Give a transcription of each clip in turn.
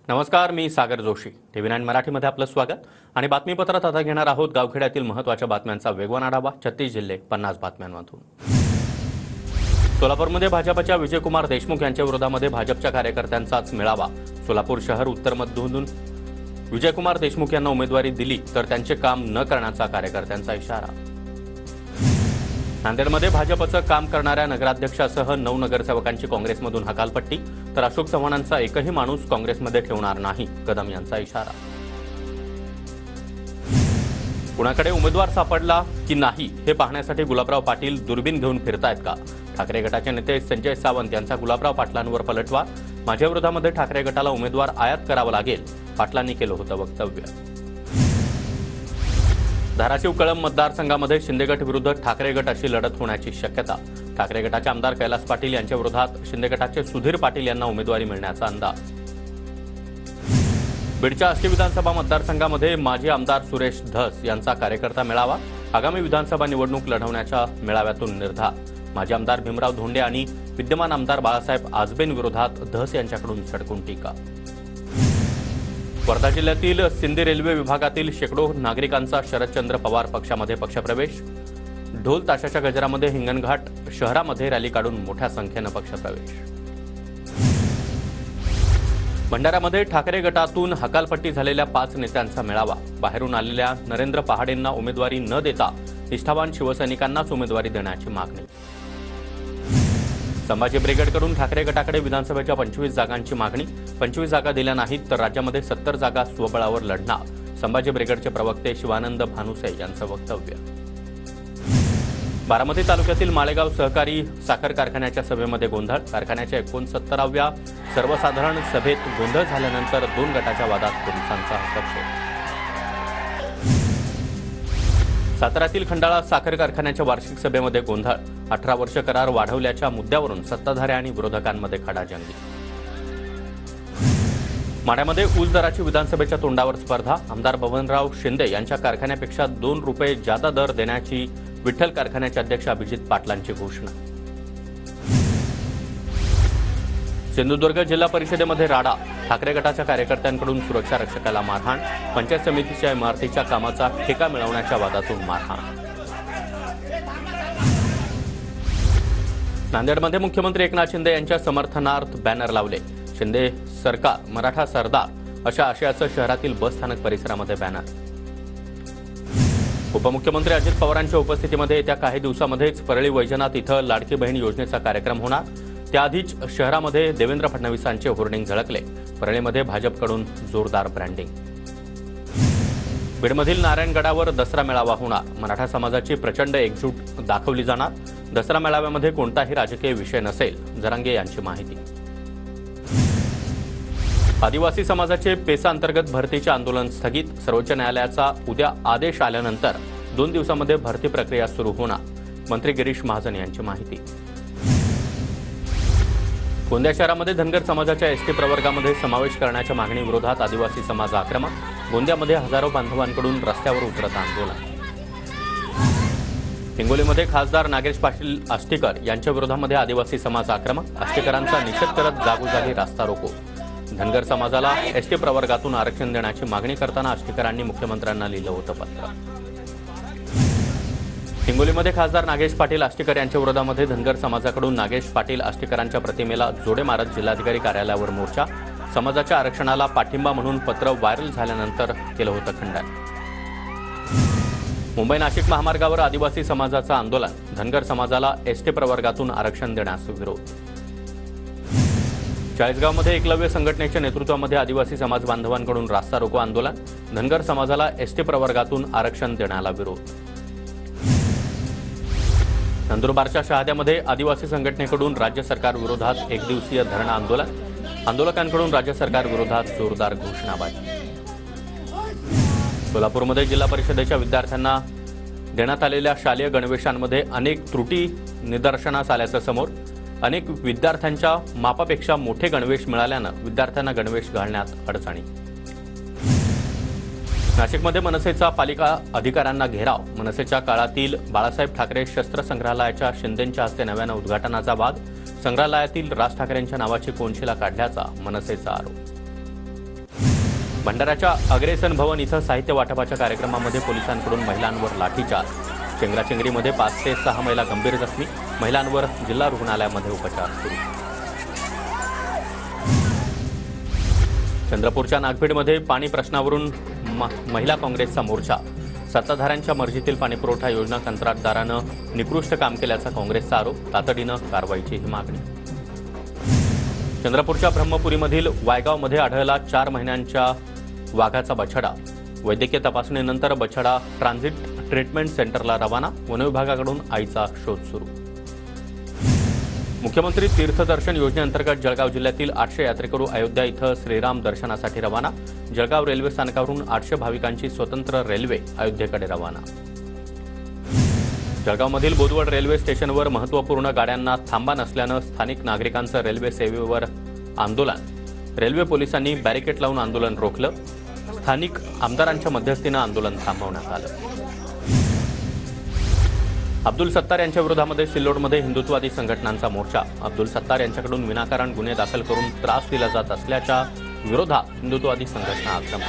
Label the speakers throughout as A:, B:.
A: नमस्कार, मी सागर जोशी. TV9 मराठीमध्ये आपलं स्वागत आणि बातमीपत्रात आता घेणार आहोत गावखेड्यातील महत्त्वाच्या बातम्यांचा वेगवान आढावा. 36 जिल्हे 50 बातम्यांमधून. सोलापूरमध्ये भाजपच्या विजयकुमार देशमुख यांच्या विरोधामध्ये भाजपच्या कार्यकर्त्यांचाच मेळावा. सोलापूर शहर उत्तरमधून विजयकुमार देशमुख यांना उमेदवारी दिली तर त्यांचे काम न करण्याचा कार्यकर्त्यांचा इशारा. नांदेडमध्ये भाजपचं काम करणाऱ्या नगराध्यक्षासह 9 नगरसेवकांची काँग्रेसमधून हकालपट्टी, तर अशोक चव्हाणांचा एकही माणूस काँग्रेसमध्ये ठेवणार नाही, कदम यांचा इशारा. कुणाकडे उमेदवार सापडला की नाही हे पाहण्यासाठी गुलाबराव पाटील दुर्बीण घेऊन फिरतायत का? ठाकरे गटाचे नेते संजय सावंत यांचा गुलाबराव पाटलांवर पलटवार. माझ्या विरोधामध्ये ठाकरे गटाला उमेदवार आयात करावा लागेल, पाटलांनी केलं होतं वक्तव्य. धाराशिव कळंब मतदारसंघामध्ये शिंदे गट विरुद्ध ठाकरे गट अशी लढत होण्याची शक्यता. ठाकरे गटाचे आमदार कैलास पाटील यांच्या विरोधात शिंदे गटाचे सुधीर पाटील यांना उमेदवारी मिळण्याचा अंदाज. बीडच्या आष्टी विधानसभा मतदारसंघामध्ये माजी आमदार सुरेश धस यांचा कार्यकर्ता मेळावा. आगामी विधानसभा निवडणूक लढवण्याच्या मेळाव्यातून निर्धार. माजी आमदार भीमराव धोंडे आणि विद्यमान आमदार बाळासाहेब आजबेन विरोधात धस यांच्याकडून सडकून टीका. वर्धा जिल्ह्यातील सिंदी रेल्वे विभागातील शेकडो नागरिकांचा शरदचंद्र पवार पक्षामध्ये पक्षप्रवेश. ढोल ताशाच्या गजरामध्ये हिंगणघाट शहरामध्ये रॅली काढून मोठ्या संख्येनं पक्षप्रवेश. भंडाऱ्यामध्ये ठाकरे गटातून हकालपट्टी झालेल्या 5 नेत्यांचा मेळावा. बाहेरून आलेल्या नरेंद्र पहाडेंना उमेदवारी न देता निष्ठावान शिवसैनिकांनाच उमेदवारी देण्याची मागणी. संभाजी ब्रिगेडकडून ठाकरे गटाकडे विधानसभेच्या 25 जागांची मागणी. 25 जागा दिल्या नाहीत तर राज्यामध्ये 70 जागा स्वबळावर लढणार. संभाजी ब्रिगेडचे प्रवक्ते शिवानंद भानुसे यांचं वक्तव्य. बारामती तालुक्यातील माळेगाव सहकारी साखर कारखान्याच्या सभेमध्ये गोंधळ. कारखान्याच्या 69व्या सर्वसाधारण सभेत गोंधळ झाल्यानंतर 2 गटाच्या वादात पोलिसांचा हस्तक्षेप. साताऱ्यातील खंडाळा साखर कारखान्याच्या वार्षिक सभेमध्ये गोंधळ. 18 वर्ष करार वाढवल्याच्या मुद्द्यावरून सत्ताधारी आणि विरोधकांमध्ये खडाजंगी. माढ्यामध्ये ऊस दराची विधानसभेच्या तोंडावर स्पर्धा. आमदार बबनराव शिंदे यांच्या कारखान्यापेक्षा 2 रुपये जादा दर देण्याची विठ्ठल कारखान्याचे अध्यक्ष अभिजित पाटलांची घोषणा. सिंधुदुर्ग जिल्हा परिषदेमध्ये राडा. ठाकरे गटाच्या कार्यकर्त्यांकडून सुरक्षा रक्षकाला मारहाण. पंचायत समितीच्या इमारतीच्या कामाचा ठेका मिळवण्याच्या वादातून मारहाण. नांदेडमध्ये मुख्यमंत्री एकनाथ शिंदे यांच्या समर्थनार्थ बॅनर लावले. शिंदे सरकार मराठा सरदार अशा आशयाचं शहरातील बसस्थानक परिसरामध्ये बॅनर. उपमुख्यमंत्री अजित पवारांच्या उपस्थितीमध्ये येत्या काही दिवसामध्येच परळी वैजनाथ इथं लाडकी बहीण योजनेचा कार्यक्रम होणार. त्याआधीच शहरामध्ये देवेंद्र फडणवीसांचे होर्डिंग झळकले. परळीमध्ये भाजपकडून जोरदार ब्रँडिंग. बीडमधील नारायणगडावर दसरा मेळावा होणार. मराठा समाजाची प्रचंड एकजूट दाखवली जाणार. दसरा मेळाव्यामध्ये कोणताही राजकीय विषय नसेल, जरांगे यांची माहिती. आदिवासी समाजाचे पेसा अंतर्गत भरतीचे आंदोलन स्थगित. सर्वोच्च न्यायालयाचा उद्या आदेश आल्यानंतर 2 दिवसांमध्ये भरती प्रक्रिया सुरू होणार. मंत्री गिरीश महाजन यांची माहिती. गोंदिया शहरामध्ये धनगर समाजाच्या एसटी प्रवर्गामध्ये समावेश करण्याच्या मागणीविरोधात आदिवासी समाज आक्रमक. गोंदियामध्ये हजारो बांधवांकडून रस्त्यावर उतरत आंदोलन. हिंगोलीमध्ये खासदार नागेश पाटील आष्टीकर यांच्या विरोधामध्ये आदिवासी समाज आक्रमक. आष्टीकरांचा निषेध करत जागोजागी रास्ता रोको. धनगर समाजाला एसटी प्रवर्गातून आरक्षण देण्याची मागणी करताना आष्टीकरांनी मुख्यमंत्र्यांना लिहिलं होतं पत्र. हिंगोलीमध्ये खासदार नागेश पाटील आष्टीकर यांच्या विरोधामध्ये धनगर समाजाकडून नागेश पाटील आष्टीकरांच्या प्रतिमेला जोडे मारत जिल्हाधिकारी कार्यालयावर मोर्चा. समाजाच्या आरक्षणाला पाठिंबा म्हणून पत्र व्हायरल झाल्यानंतर केलं होतं खंडन. मुंबई नाशिक महामार्गावर आदिवासी समाजाचं आंदोलन. धनगर समाजाला एसटी प्रवर्गातून आरक्षण देण्यास विरोध. चाळीसगावमध्ये एकलव्य संघटनेच्या नेतृत्वामध्ये आदिवासी समाज बांधवांकडून रास्ता रोको आंदोलन. धनगर समाजाला एसटी प्रवर्गातून आरक्षण देण्याला विरोध. नंदुरबारच्या शहाद्यामध्ये आदिवासी संघटनेकडून राज्य सरकार विरोधात एकदिवसीय धरणं आंदोलन. आंदोलकांकडून राज्य सरकार विरोधात जोरदार घोषणाबाजी. सोलापूरमध्ये जिल्हा परिषदेच्या विद्यार्थ्यांना देण्यात आलेल्या शालेय गणवेशांमध्ये अनेक त्रुटी निदर्शनास आल्याचं समोर. अनेक विद्यार्थ्यांच्या मापापेक्षा मोठे गणवेश मिळाल्यानं विद्यार्थ्यांना गणवेश घालण्यात अडचणी. नाशिकमध्ये मनसेचा पालिका अधिकाऱ्यांना घेराव. मनसेच्या काळातील बाळासाहेब ठाकरे शस्त्र संग्रहालयाच्या शिंदेंच्या हस्ते नव्यानं उद्घाटनाचा वाद. संग्रहालयातील राज ठाकरेंच्या नावाची कोनशिला काढल्याचा मनसेचा आरोप. भंडाऱ्याच्या अग्रेसन भवन इथं साहित्य वाटपाच्या कार्यक्रमामध्ये पोलिसांकडून महिलांवर लाठीचार्ज। चेंगराचेंगरीमध्ये 5 ते 6 महिला गंभीर जखमी। महिलांवर जिल्हा रुग्णालयामध्ये उपचार सुरू। चंद्रपूरच्या नागपेठमध्ये पाणी प्रश्नावरून महिला काँग्रेसचा मोर्चा। सत्ताधाऱ्यांच्या मर्जीतील पाणीपुरवठा योजना कंत्राटदारानं निकृष्ट काम केल्याचा काँग्रेसचा आरोप। तातडीनं कारवाईची ही मागणी। चंद्रपूरच्या ब्रह्मपुरीमधील वायगावमध्ये आढळला 4 महिन्यांच्या वाघाचा बछडा। वैद्यकीय तपासणीनंतर बछडा ट्रान्झिट ट्रीटमेंट सेंटरला रवाना। वनविभागाकडून आईचा शोध सुरू। मुख्यमंत्री तीर्थदर्शन योजनेअंतर्गत जळगाव जिल्ह्यातील 800 यात्रेकरू अयोध्या इथं श्रीराम दर्शनासाठी रवाना। जळगाव रेल्वे स्थानकावरून 800 भाविकांची स्वतंत्र रेल्वे अयोध्येकडे रवाना। जळगावमधील बोदवड रेल्वे स्टेशनवर महत्त्वपूर्ण गाड्यांना थांबा नसल्यानं स्थानिक नागरिकांचं रेल्वे सेवेवर आंदोलन। रेल्वे पोलिसांनी बॅरिकेड लावून आंदोलन रोखलं। स्थानिक आमदारांच्या मध्यस्थीनं आंदोलन थांबवण्यात आलं। अब्दुल सत्तार यांच्या विरोधामध्ये सिल्लोडमध्ये हिंदुत्ववादी संघटनांचा मोर्चा। अब्दुल सत्तार यांच्याकडून विनाकारण गुन्हे दाखल करून त्रास दिला जात असल्याच्या विरोधात हिंदुत्ववादी संघटना आक्रमक।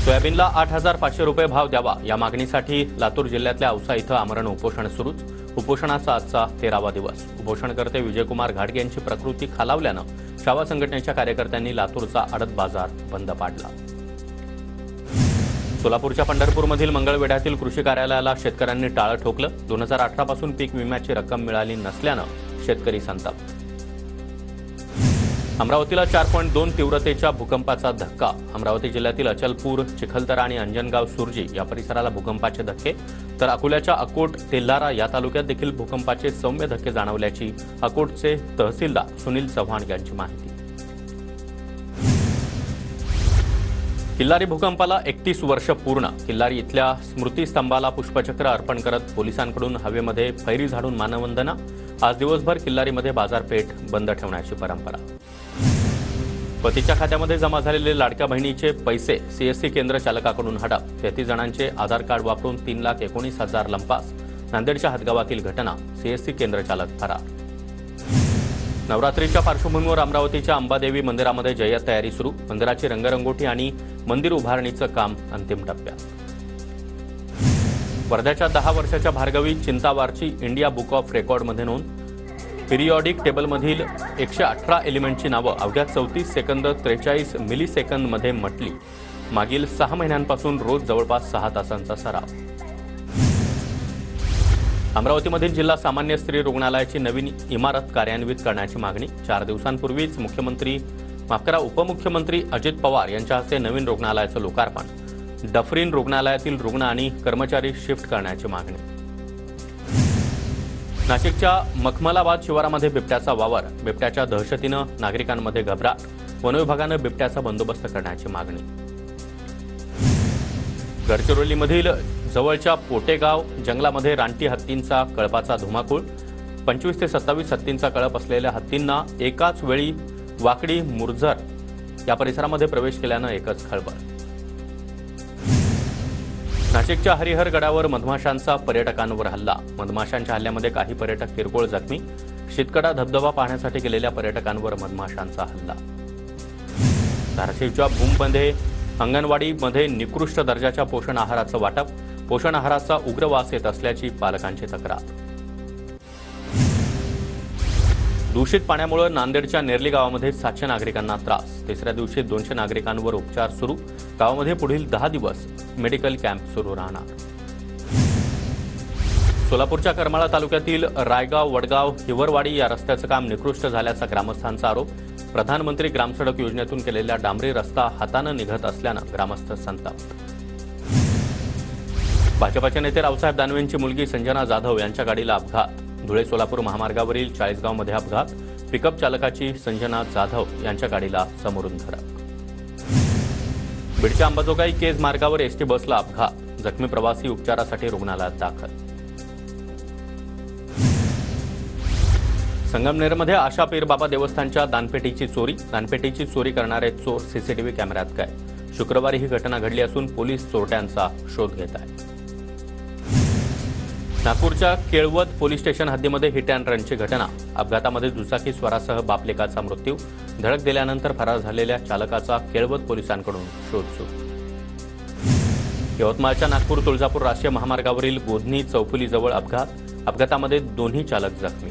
A: सोयाबीनला 8,500 रुपये भाव द्यावा या मागणीसाठी लातूर जिल्ह्यातल्या औसा इथं आमरण उपोषण सुरूच। उपोषणाचा आजचा 13वा दिवस। उपोषणकर्ते विजयकुमार घाडगे यांची प्रकृती खालावल्यानं शावा संघटनेच्या कार्यकर्त्यांनी लातूरचा आडत बाजार बंद पाडला। सोलापूरच्या पंढरपूरमधील मंगळवेढ्यातील कृषी कार्यालयाला शेतकऱ्यांनी टाळं ठोकलं। 2018 पासून पीक विम्याची रक्कम मिळाली नसल्यानं शेतकरी संतप्त। अमरावतीला 4.2 तीव्रतेच्या भूकंपाचा धक्का। अमरावती जिल्ह्यातील अचलपूर, चिखलदरा आणि अंजनगाव सुर्जी या परिसराला भूकंपाचे धक्के, तर अकोल्याच्या अकोट, तेल्हारा या तालुक्यात देखील भूकंपाचे सौम्य धक्के जाणवल्याची अकोटचे तहसीलदार सुनील चव्हाण यांची माहिती। किल्लारी भूकंपाला 31 वर्ष पूर्ण। किल्लारी इथल्या स्मृतीस्तंभाला पुष्पचक्र अर्पण करत पोलिसांकडून हवेमध्ये फैरी झाडून मानवंदना। आज दिवसभर किल्लारीमध्ये बाजारपेठ बंद ठेवण्याची परंपरा। पतीच्या खात्यामध्ये जमा झालेले लाडक्या बहिणीचे पैसे सीएससी केंद्र चालकाकडून हडप। 33 जणांचे आधार कार्ड वापरून 3,19,000 लंपास। नांदेडच्या हदगावातील घटना। सीएससी केंद्र चालक फरार। नवरात्रीच्या पार्श्वभूमीवर अमरावतीच्या अंबादेवी मंदिरामध्ये जय्यत तयारी सुरू। मंदिराची रंगरंगोटी आणि मंदिर उभारणीचं काम अंतिम टप्प्यात। वर्ध्याच्या 10 वर्षाच्या भार्गवी चिंतावारची इंडिया बुक ऑफ रेकॉर्डमध्ये नोंद। पिरियॉडिक टेबलमधील 118 एलिमेंटची नावं अवघ्या 34 सेकंद 43 मिली सेकंदमध्ये म्हटली। मागील 6 महिन्यांपासून रोज जवळपास 6 तासांचा सराव। अमरावतीमधील जिल्हा सामान्य स्त्री रुग्णालयाची नवीन इमारत कार्यान्वित करण्याची मागणी। 4 दिवसांपूर्वीच उपमुख्यमंत्री अजित पवार यांच्या हस्ते नवीन रुग्णालयाचं लोकार्पण। डफरीन रुग्णालयातील रुग्ण आणि कर्मचारी शिफ्ट करण्याची मागणी। नाशिकच्या मखमलाबाद शिवारामध्ये बिबट्याचा वावर। बिबट्याच्या दहशतीनं नागरिकांमध्ये घबराट। वनविभागानं बिबट्याचा बंदोबस्त करण्याची मागणी। गडचिरोलीमधील जवळच्या पोटेगाव जंगलामध्ये रानटी हत्तींचा कळपाचा धुमाकूळ। 25 ते 27 हत्तींचा कळप असलेल्या हत्तींना एकाच वेळी वाकडी मुरझर या परिसरामध्ये प्रवेश केल्यानं एकच खळबळ। नाशिकच्या हरिहर गडावर मधमाशांचा पर्यटकांवर हल्ला। मधमाशांच्या हल्ल्यामध्ये काही पर्यटक किरकोळ जखमी। शीतकडा धबधबा पाहण्यासाठी गेलेल्या पर्यटकांवर मधमाशांचा हल्ला। धाराशिवच्या भूममध्ये अंगणवाडीमध्ये निकृष्ट दर्जाच्या पोषण आहाराचं वाटप। पोषण आहाराचा उग्र वास येत असल्याची पालकांची तक्रार। दूषित पाण्यामुळे नांदेडच्या नेरली गावामध्ये 700 नागरिकांना त्रास। तिसऱ्या दिवशी 200 नागरिकांवर उपचार सुरू। गावामध्ये पुढील 10 दिवस मेडिकल कॅम्प सुरू राहणार। सोलापूरच्या करमाळा तालुक्यातील रायगाव वडगाव हिवरवाडी या रस्त्याचं काम निकृष्ट झाल्याचा ग्रामस्थांचा आरोप। प्रधानमंत्री ग्रामसडक योजनेतून केलेला डांबरी रस्ता हातानं निघत असल्यानं ग्रामस्थ संतप्त। भाजपचे नेते रावसाहेब दानवेंची मुलगी संजना जाधव यांच्या गाडीला अपघात। धुळे सोलापूर महामार्गावरील 40गावमध्ये अपघात। पिकअप चालकाची संजना जाधव यांच्या गाडीला समोरून धडक। बीडच्या अंबाजोगाई केज मार्गावर एसटी बसला अपघात। जखमी प्रवासी उपचारासाठी रुग्णालयात दाखल। संगमनेरमध्ये आशा पीर बाबा देवस्थानच्या दानपेटीची चोरी। दानपेटीची चोरी करणारे चोर सीसीटीव्ही कॅमेऱ्यात कैद। शुक्रवारी ही घटना घडली असून पोलीस चोरट्यांचा शोध घेत आहेत। नागपूरच्या Kelwad police station हद्दीमध्ये hit and रनची घटना। अपघातामध्ये दुचाकी स्वारासह बापलेकाचा मृत्यू। धडक दिल्यानंतर फरार झालेल्या चालकाचा केळवद पोलिसांकडून शोध सुरू. यवतमाळच्या नागपूर तुळजापूर राष्ट्रीय महामार्गावरील गोधनी चौफुलीजवळ अपघातामध्ये दोन्ही चालक जखमी.